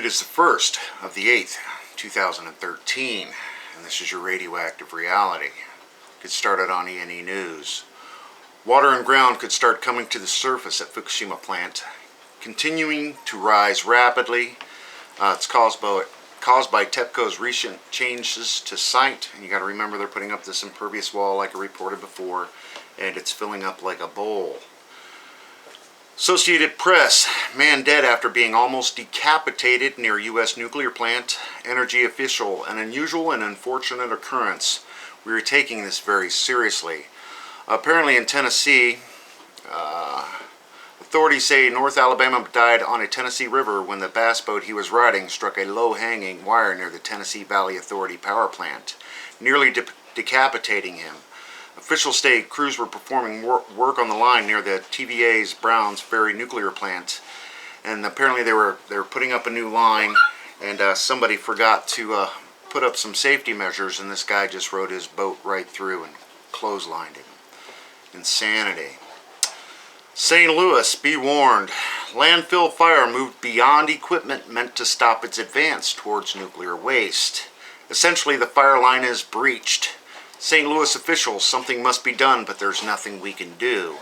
It is the 1st of the 8th, 2013, and this is your radioactive reality. Get started on E&E News. Water and ground could start coming to the surface at Fukushima plant, continuing to rise rapidly. It's caused by Tepco's recent changes to site, and you got to remember they're putting up this impervious wall like I reported before, and it's filling up like a bowl. Associated Press, man dead after being almost decapitated near U.S. nuclear plant. Energy official, an unusual and unfortunate occurrence. We are taking this very seriously. Apparently in Tennessee, authorities say North Alabama died on a Tennessee river when the bass boat he was riding struck a low-hanging wire near the Tennessee Valley Authority power plant, nearly decapitating him. Officials state crews were performing work on the line near the TVA's Browns Ferry nuclear plant, and apparently they were putting up a new line, and somebody forgot to put up some safety measures, and this guy just rode his boat right through and clotheslined him. Insanity. St. Louis, be warned. Landfill fire moved beyond equipment meant to stop its advance towards nuclear waste. Essentially, the fire line is breached. St. Louis officials, something must be done, but there's nothing we can do.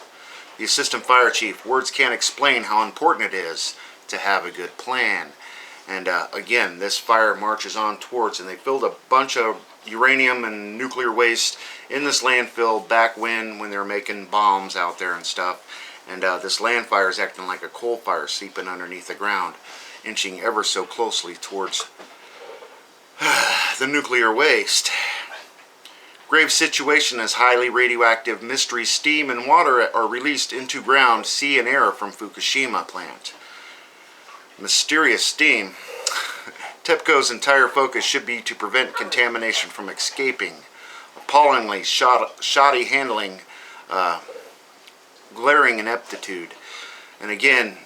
The assistant fire chief, words can't explain how important it is to have a good plan. And again, this fire marches on towards, and they filled a bunch of uranium and nuclear waste in this landfill back when they were making bombs out there and stuff. And this land fire is acting like a coal fire seeping underneath the ground, inching ever so closely towards the nuclear waste. Grave situation as highly radioactive mystery steam and water are released into ground, sea, and air from Fukushima plant. Mysterious steam. Tepco's entire focus should be to prevent contamination from escaping. Appallingly shoddy handling, glaring ineptitude. And again,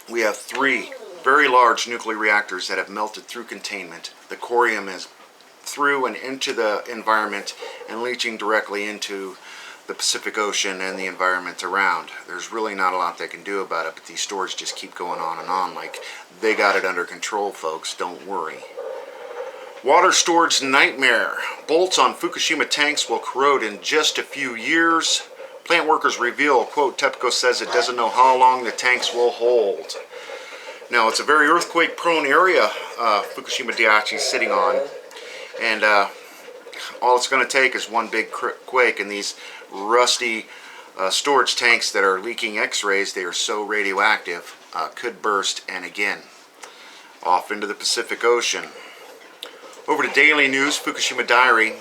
we have 3 very large nuclear reactors that have melted through containment. The corium is through and into the environment and leaching directly into the Pacific Ocean and the environment around. There's really not a lot they can do about it, but these stories just keep going on and on like they got it under control, folks. Don't worry. Water storage nightmare. Bolts on Fukushima tanks will corrode in just a few years. Plant workers reveal, quote, Tepco says it doesn't know how long the tanks will hold. Now, it's a very earthquake-prone area Fukushima Daiichi is sitting on. And all it's going to take is one big quake, and these rusty storage tanks that are leaking x-rays, they are so radioactive, could burst, and again, off into the Pacific Ocean. Over to daily news, Fukushima Diary.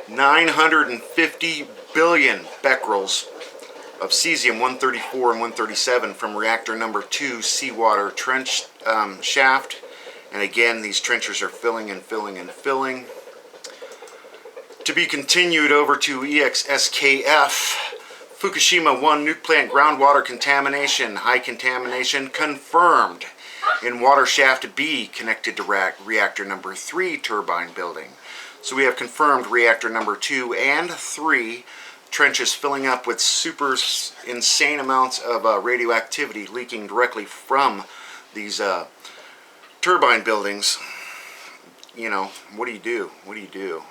950 billion becquerels of cesium-134 and 137 from reactor number 2 seawater trench shaft. And again, these trenches are filling and filling and filling. To be continued over to EXSKF. Fukushima 1 nuke plant groundwater contamination, high contamination confirmed in water shaft B connected to reactor number 3 turbine building. So we have confirmed reactor number 2 and 3 trenches filling up with super insane amounts of radioactivity leaking directly from these turbine buildings. You know, what do you do? What do you do?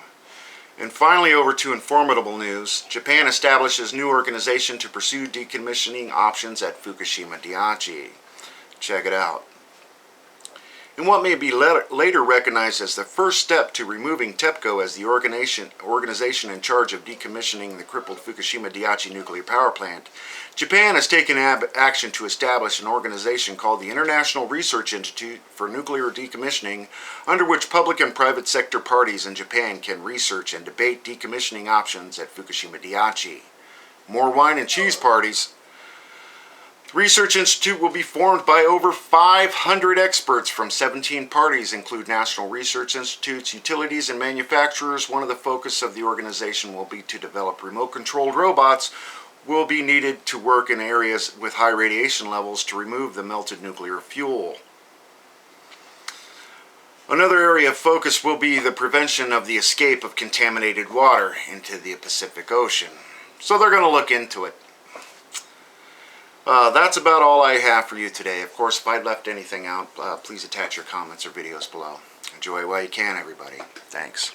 And finally, over to informative news. Japan establishes new organization to pursue decommissioning options at Fukushima Daiichi. Check it out. In what may be later recognized as the first step to removing Tepco as the organization in charge of decommissioning the crippled Fukushima Daiichi nuclear power plant, Japan has taken action to establish an organization called the International Research Institute for Nuclear Decommissioning, under which public and private sector parties in Japan can research and debate decommissioning options at Fukushima Daiichi. More wine and cheese parties. The Research Institute will be formed by over 500 experts from 17 parties, include national research institutes, utilities, and manufacturers. One of the focus of the organization will be to develop remote-controlled robots will be needed to work in areas with high radiation levels to remove the melted nuclear fuel. Another area of focus will be the prevention of the escape of contaminated water into the Pacific Ocean. So they're going to look into it. That's about all I have for you today. Of course, if I left anything out, please attach your comments or videos below. Enjoy while you can, everybody. Thanks.